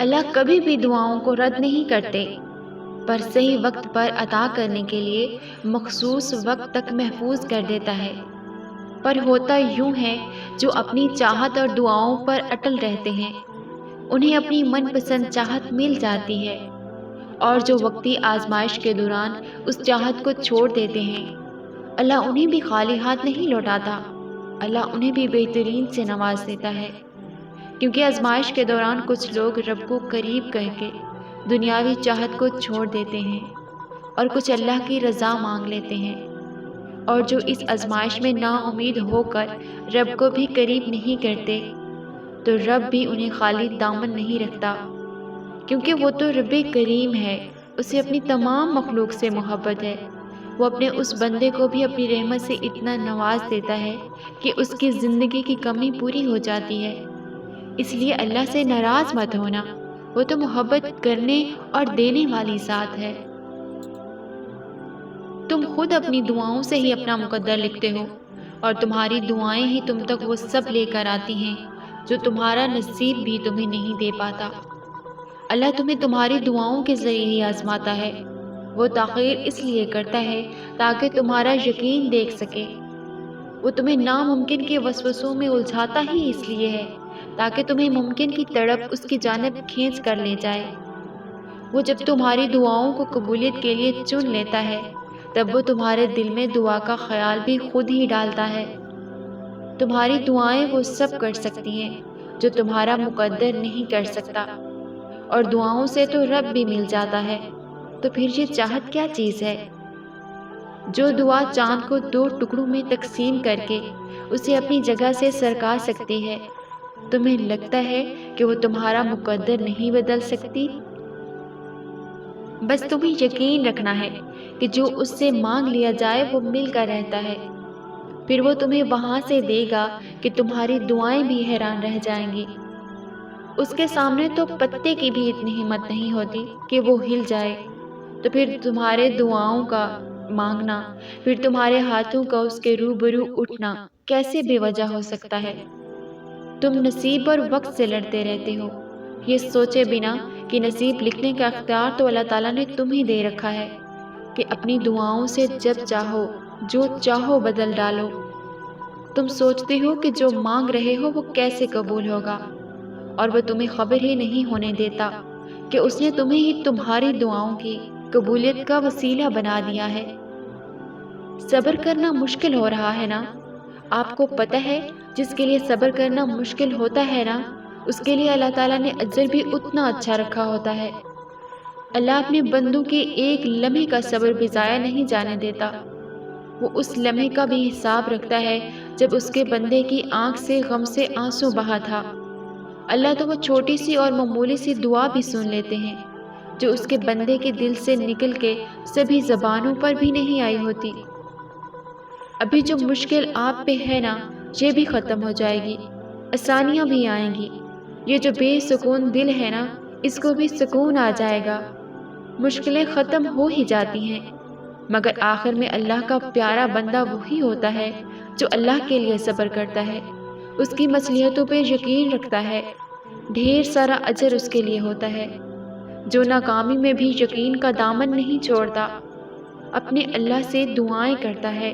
اللہ کبھی بھی دعاؤں کو رد نہیں کرتے، پر صحیح وقت پر عطا کرنے کے لیے مخصوص وقت تک محفوظ کر دیتا ہے۔ پر ہوتا یوں ہے، جو اپنی چاہت اور دعاؤں پر اٹل رہتے ہیں انہیں اپنی من پسند چاہت مل جاتی ہے، اور جو وقتی آزمائش کے دوران اس چاہت کو چھوڑ دیتے ہیں اللہ انہیں بھی خالی ہاتھ نہیں لوٹاتا، اللہ انہیں بھی بہترین سے نواز دیتا ہے۔ کیونکہ آزمائش کے دوران کچھ لوگ رب کو قریب کر کے دنیاوی چاہت کو چھوڑ دیتے ہیں اور کچھ اللہ کی رضا مانگ لیتے ہیں، اور جو اس آزمائش میں نا امید ہو کر رب کو بھی قریب نہیں کرتے تو رب بھی انہیں خالی دامن نہیں رکھتا، کیونکہ وہ تو رب کریم ہے، اسے اپنی تمام مخلوق سے محبت ہے۔ وہ اپنے اس بندے کو بھی اپنی رحمت سے اتنا نواز دیتا ہے کہ اس کی زندگی کی کمی پوری ہو جاتی ہے۔ اس لیے اللہ سے ناراض مت ہونا، وہ تو محبت کرنے اور دینے والی ذات ہے۔ تم خود اپنی دعاؤں سے ہی اپنا مقدر لکھتے ہو، اور تمہاری دعائیں ہی تم تک وہ سب لے کر آتی ہیں جو تمہارا نصیب بھی تمہیں نہیں دے پاتا۔ اللہ تمہیں تمہاری دعاؤں کے ذریعے ہی آزماتا ہے، وہ تاخیر اس لیے کرتا ہے تاکہ تمہارا یقین دیکھ سکے۔ وہ تمہیں ناممکن کے وسوسوں میں الجھاتا ہی اس لیے ہے تاکہ تمہیں ممکن کی طرف اس کی جانب کھینچ کر لے جائے۔ وہ جب تمہاری دعاؤں کو قبولیت کے لیے چن لیتا ہے تب وہ تمہارے دل میں دعا کا خیال بھی خود ہی ڈالتا ہے۔ تمہاری دعائیں وہ سب کر سکتی ہیں جو تمہارا مقدر نہیں کر سکتا، اور دعاؤں سے تو رب بھی مل جاتا ہے، تو پھر یہ چاہت کیا چیز ہے؟ جو دعا چاند کو 2 ٹکڑوں میں تقسیم کر کے اسے اپنی جگہ سے سرکا سکتی ہے، تمہیں لگتا ہے کہ وہ تمہارا مقدر نہیں بدل سکتی؟ بس تمہیں یقین رکھنا ہے کہ جو اس سے مانگ لیا جائے وہ مل کر رہتا ہے، پھر وہ تمہیں وہاں سے دے گا کہ تمہاری دعائیں بھی حیران رہ جائیں گی۔ اس کے سامنے تو پتے کی بھی اتنی ہمت نہیں ہوتی کہ وہ ہل جائے، تو پھر تمہارے دعاؤں کا مانگنا، پھر تمہارے ہاتھوں کا اس کے روبرو اٹھنا کیسے بے وجہ ہو سکتا ہے؟ تم نصیب اور وقت سے لڑتے رہتے ہو، یہ سوچے بنا کہ نصیب لکھنے کا اختیار تو اللہ تعالیٰ نے تمہیں دے رکھا ہے کہ اپنی دعاؤں سے جب چاہو جو چاہو بدل ڈالو۔ تم سوچتے ہو کہ جو مانگ رہے ہو وہ کیسے قبول ہوگا، اور وہ تمہیں خبر ہی نہیں ہونے دیتا کہ اس نے تمہیں ہی تمہاری دعاؤں کی قبولیت کا وسیلہ بنا دیا ہے۔ صبر کرنا مشکل ہو رہا ہے نا؟ آپ کو پتہ ہے جس کے لیے صبر کرنا مشکل ہوتا ہے نا، اس کے لیے اللہ تعالیٰ نے اجر بھی اتنا اچھا رکھا ہوتا ہے۔ اللہ اپنے بندوں کے ایک لمحے کا صبر بھی ضائع نہیں جانے دیتا، وہ اس لمحے کا بھی حساب رکھتا ہے جب اس کے بندے کی آنکھ سے غم سے آنسو بہا تھا۔ اللہ تو وہ چھوٹی سی اور معمولی سی دعا بھی سن لیتے ہیں جو اس کے بندے کے دل سے نکل کے سبھی زبانوں پر بھی نہیں آئی ہوتی۔ ابھی جو مشکل آپ پہ ہے نا، یہ بھی ختم ہو جائے گی، آسانیاں بھی آئیں گی۔ یہ جو بے سکون دل ہے نا، اس کو بھی سکون آ جائے گا۔ مشکلیں ختم ہو ہی جاتی ہیں، مگر آخر میں اللہ کا پیارا بندہ وہی ہوتا ہے جو اللہ کے لیے صبر کرتا ہے، اس کی مصلحتوں پہ یقین رکھتا ہے، ڈھیر سارا اجر اس کے لیے ہوتا ہے۔ جو ناکامی میں بھی یقین کا دامن نہیں چھوڑتا، اپنے اللہ سے دعائیں کرتا ہے